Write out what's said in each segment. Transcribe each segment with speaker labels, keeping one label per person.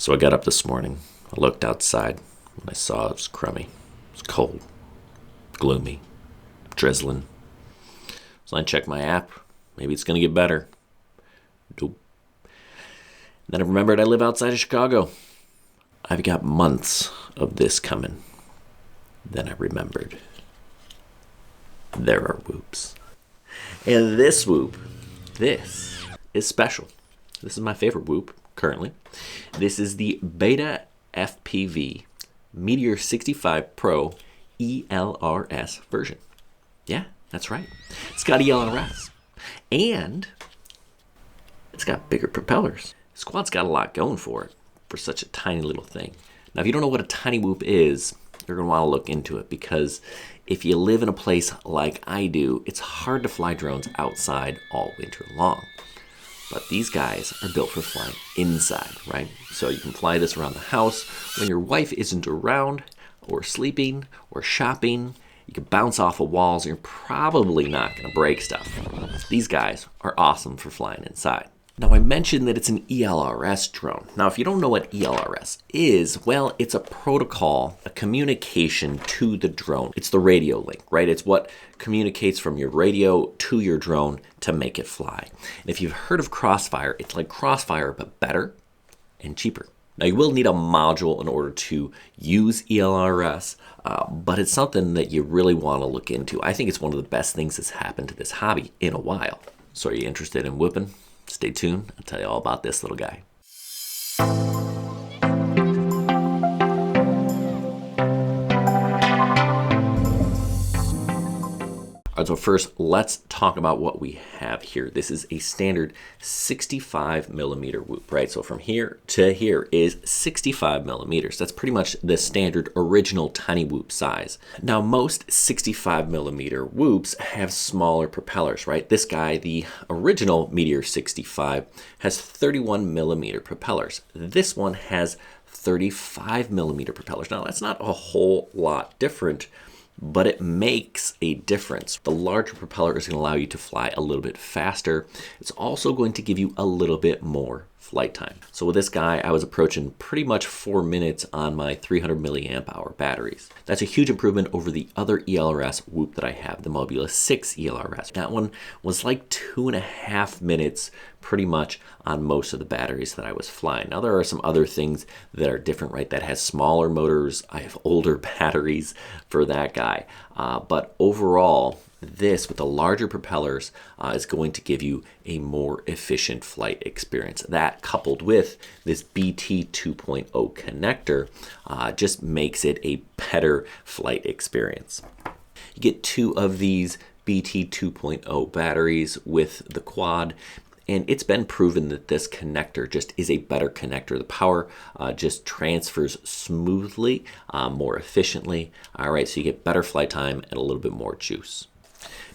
Speaker 1: So I got up this morning, I looked outside, and I saw it was crummy. It was cold, gloomy, drizzling. So I checked my app. Maybe it's going to get better. Nope. Then I remembered I live outside of Chicago. I've got months of this coming. Then I remembered there are whoops. And this whoop, this is special. This is my favorite whoop currently. This is the BetaFPV Meteor65 Pro ELRS version. Yeah, that's right. It's got ELRS. And it's got bigger propellers. This quad's got a lot going for it for such a tiny little thing. Now, if you don't know what a tiny whoop is, you're going to want to look into it, because if you live in a place like I do, it's hard to fly drones outside all winter long. But these guys are built for flying inside, right? So you can fly this around the house when your wife isn't around or sleeping or shopping. You can bounce off of walls. You're probably not going to break stuff. These guys are awesome for flying inside. Now, I mentioned that it's an ELRS drone. Now, if you don't know what ELRS is, well, it's a protocol, a communication to the drone. It's the radio link, right? It's what communicates from your radio to your drone to make it fly. And if you've heard of Crossfire, it's like Crossfire, but better and cheaper. Now, you will need a module in order to use ELRS, but it's something that you really want to look into. I think it's one of the best things that's happened to this hobby in a while. So are you interested in whooping? Stay tuned. I'll tell you all about this little guy. All right, so first, let's talk about what we have here. This is a standard 65 millimeter whoop, right? So from here to here is 65 millimeters. That's pretty much the standard original tiny whoop size. Now, most 65 millimeter whoops have smaller propellers, right? This guy, the original Meteor 65, has 31 millimeter propellers. This one has 35 millimeter propellers. Now, that's not a whole lot different, but it makes a difference. The larger propeller is going to allow you to fly a little bit faster. It's also going to give you a little bit more flight time. So with this guy, I was approaching pretty much 4 minutes on my 300 milliamp hour batteries. That's a huge improvement over the other ELRS whoop that I have, the Mobula 6 ELRS. That one was like 2.5 minutes pretty much on most of the batteries that I was flying. Now, there are some other things that are different, right? That has smaller motors. I have older batteries for that guy. But overall, this with the larger propellers is going to give you a more efficient flight experience. That, coupled with this BT 2.0 connector, just makes it a better flight experience. You get 2 of these BT 2.0 batteries with the quad, and it's been proven that this connector just is a better connector. The power just transfers smoothly, more efficiently. All right, so you get better flight time and a little bit more juice.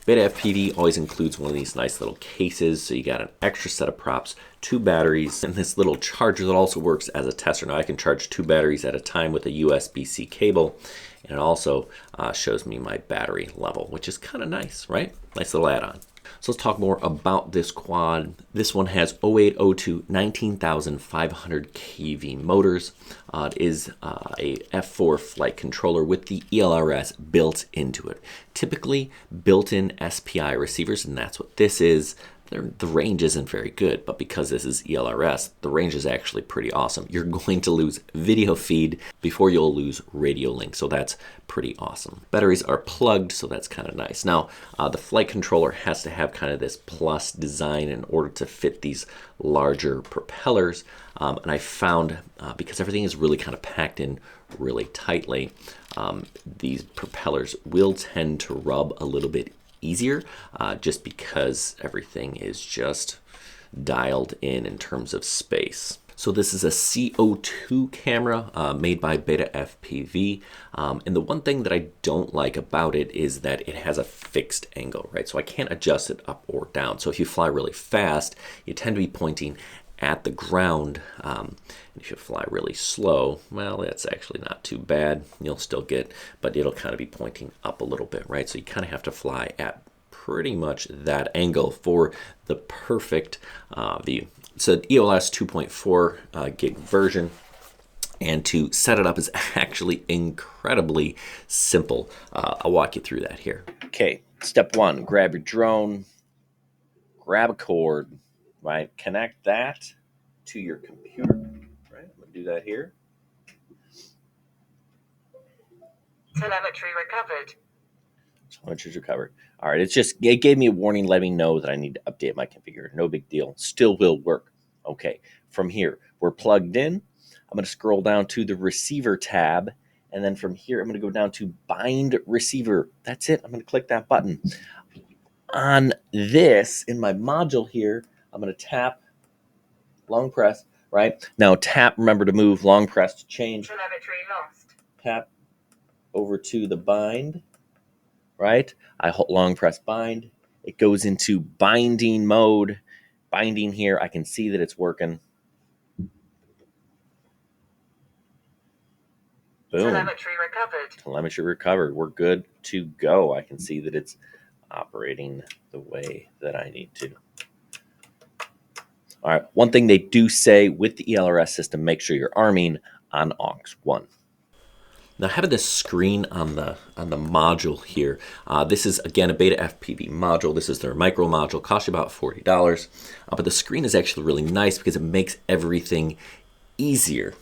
Speaker 1: BetaFPV always includes one of these nice little cases, so you got an extra set of props, 2 batteries, and this little charger that also works as a tester. Now, I can charge 2 batteries at a time with a USB-C cable, and it also shows me my battery level, which is kind of nice, right? Nice little add-on. So let's talk more about this quad. This one has 0802 19,500 kV motors. It is a F4 flight controller with the ELRS built into it. Typically built-in SPI receivers, and that's what this is. The range isn't very good, but because this is ELRS, the range is actually pretty awesome. You're going to lose video feed before you'll lose radio link, so that's pretty awesome. Batteries are plugged, so that's kind of nice. Now, the flight controller has to have kind of this plus design in order to fit these larger propellers, and I found, because everything is really kind of packed in really tightly, these propellers will tend to rub a little bit easier, just because everything is just dialed in terms of space. So this is a CO2 camera made by BetaFPV, and the one thing that I don't like about it is that it has a fixed angle, right? So I can't adjust it up or down. So if you fly really fast, you tend to be pointing at the ground. And if you fly really slow, well, that's actually not too bad. You'll still get, but it'll kind of be pointing up a little bit, right? So you kind of have to fly at pretty much that angle for the perfect view. It's an ELS 2.4 gig version. And to set it up is actually incredibly simple. I'll walk you through that here. Okay, step one, grab your drone, grab a cord, right? Connect that to your computer, right? I'm gonna do that here.
Speaker 2: Telemetry recovered.
Speaker 1: Telemetry's recovered. All right, it gave me a warning, letting me know that I need to update my configurator. No big deal. Still will work. Okay, from here, we're plugged in. I'm gonna scroll down to the receiver tab. And then from here, I'm gonna go down to bind receiver. That's it. I'm gonna click that button. On this, in my module here, I'm gonna tap, long press, right? Now tap, remember to move, long press to change.
Speaker 2: Telemetry lost.
Speaker 1: Tap over to the bind, right? I long press bind. It goes into binding mode. Binding here, I can see that it's working. Boom.
Speaker 2: Telemetry recovered.
Speaker 1: Telemetry recovered. We're good to go. I can see that it's operating the way that I need to. All right, one thing they do say with the ELRS system, make sure you're arming on aux 1. Now, having this screen on the module here, this is, again, a BetaFPV module. This is their micro module, costs you about $40. But the screen is actually really nice because it makes everything easier.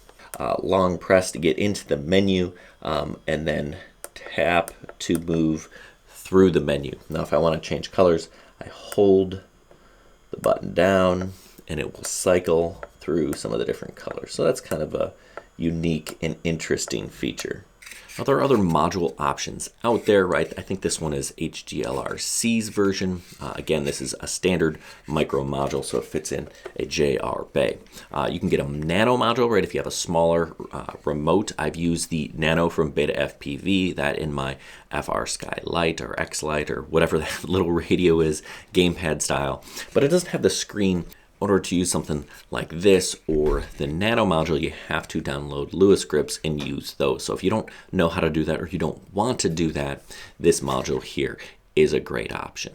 Speaker 1: Long press to get into the menu, and then tap to move through the menu. Now, if I want to change colors, I hold the button down, and it will cycle through some of the different colors. So that's kind of a unique and interesting feature. Now, there are other module options out there, right? I think this one is HGLRC's version. Again, this is a standard micro module, so it fits in a JR bay. You can get a nano module, right? If you have a smaller remote, I've used the nano from BetaFPV, that in my FR Sky Lite or X Lite or whatever that little radio is, gamepad style. But it doesn't have the screen. In order to use something like this or the nano module, you have to download Lewis scripts and use those. So if you don't know how to do that or you don't want to do that, this module here is a great option.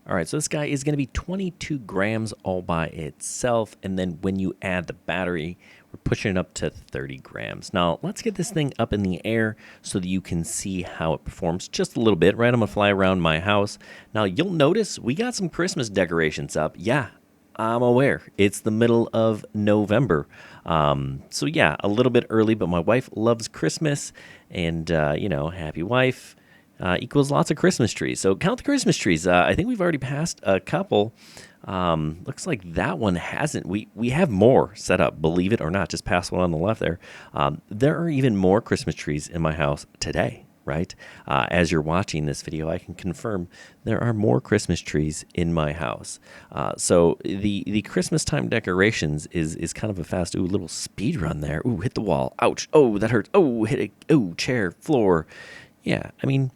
Speaker 1: All right, so this guy is going to be 22 grams all by itself. And then when you add the battery, we're pushing it up to 30 grams. Now, let's get this thing up in the air so that you can see how it performs just a little bit, right? I'm going to fly around my house. Now, you'll notice we got some Christmas decorations up. Yeah, I'm aware. It's the middle of November. So yeah, a little bit early, but my wife loves Christmas, and happy wife equals lots of Christmas trees. So count the Christmas trees. I think we've already passed a couple. Looks like that one hasn't. We have more set up, believe it or not. Just past one on the left there. There are even more Christmas trees in my house today. Right? As you're watching this video, I can confirm there are more Christmas trees in my house. So the Christmas time decorations is kind of a fast, little speed run there. Ooh, hit the wall. Ouch. Oh, that hurts. Oh, hit it. Oh, chair, floor. Yeah, I mean,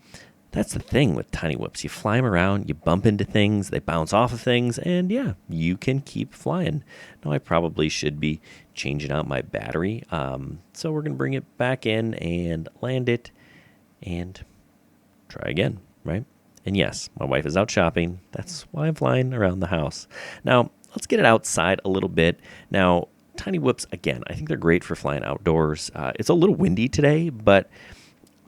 Speaker 1: that's the thing with tiny whoops. You fly them around, you bump into things, they bounce off of things, and yeah, you can keep flying. Now, I probably should be changing out my battery. So we're going to bring it back in and land it. And try again, right? And yes, my wife is out shopping. That's why I'm flying around the house. Now, let's get it outside a little bit. Now, tiny whoops, again, I think they're great for flying outdoors. It's a little windy today, but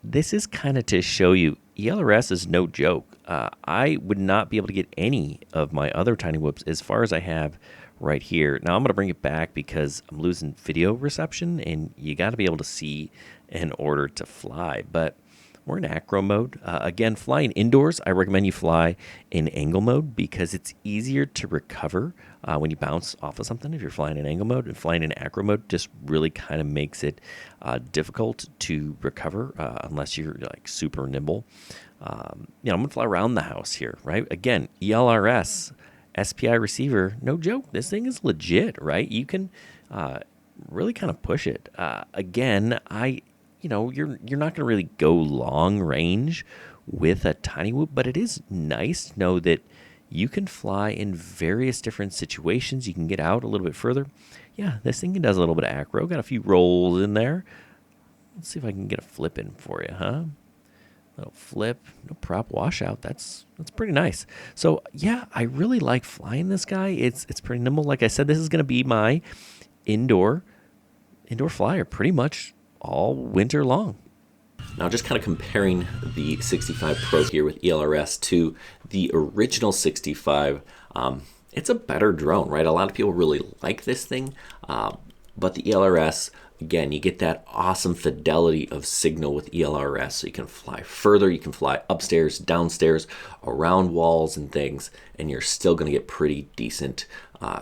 Speaker 1: this is kind of to show you ELRS is no joke. I would not be able to get any of my other tiny whoops as far as I have right here. Now, I'm going to bring it back because I'm losing video reception, and you got to be able to see in order to fly. But we're in acro mode. Again, flying indoors, I recommend you fly in angle mode because it's easier to recover when you bounce off of something if you're flying in angle mode. And flying in acro mode just really kind of makes it difficult to recover unless you're like super nimble. I'm going to fly around the house here, right? Again, ELRS, SPI receiver, no joke. This thing is legit, right? You can really kind of push it. Again, you're not going to really go long range with a tiny whoop, but it is nice to know that you can fly in various different situations. You can get out a little bit further. Yeah, this thing does a little bit of acro. Got a few rolls in there. Let's see if I can get a flip in for you, huh? Little flip, no prop washout. That's pretty nice. So yeah, I really like flying this guy. It's pretty nimble. Like I said, this is going to be my indoor indoor flyer pretty much all winter long. Now, just kind of comparing the 65 Pro here with ELRS to the original 65, it's a better drone, right? A lot of people really like this thing, but the ELRS, again, you get that awesome fidelity of signal with ELRS, so you can fly further, you can fly upstairs, downstairs, around walls and things, and you're still going to get pretty decent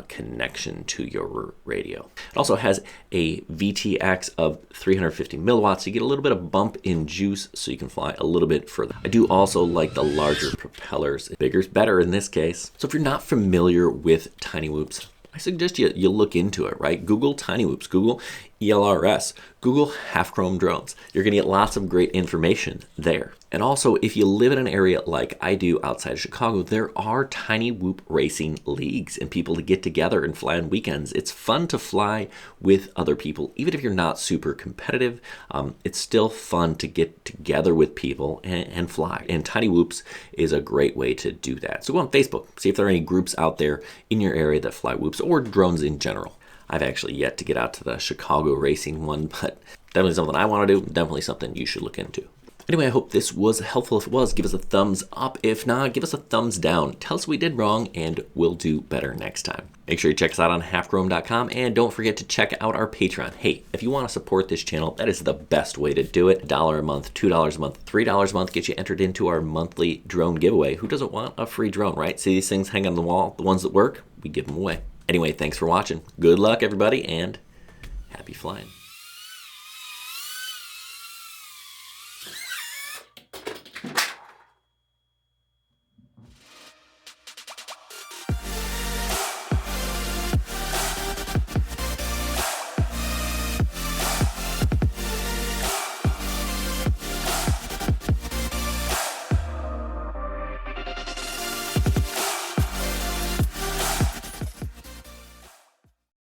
Speaker 1: connection to your radio. It also has a VTX of 350 milliwatts, so you get a little bit of bump in juice, so you can fly a little bit further. I do also like the larger propellers. Bigger's better in this case. So if you're not familiar with tiny whoops, I suggest you look into it, right? Google tiny whoops, Google ELRS, Google half chrome drones. You're gonna get lots of great information there. And also, if you live in an area like I do outside of Chicago, there are tiny whoop racing leagues and people to get together and fly on weekends. It's fun to fly with other people. Even if you're not super competitive, it's still fun to get together with people and fly. And tiny whoops is a great way to do that. So go on Facebook, see if there are any groups out there in your area that fly whoops or drones in general. I've actually yet to get out to the Chicago racing one, but definitely something I want to do, definitely something you should look into. Anyway, I hope this was helpful. If it was, give us a thumbs up. If not, give us a thumbs down. Tell us what we did wrong, and we'll do better next time. Make sure you check us out on halfchrome.com, and don't forget to check out our Patreon. Hey, if you want to support this channel, that is the best way to do it. $1 a month, $2 a month, $3 a month gets you entered into our monthly drone giveaway. Who doesn't want a free drone, right? See these things hang on the wall? The ones that work, we give them away. Anyway, thanks for watching. Good luck, everybody, and happy flying.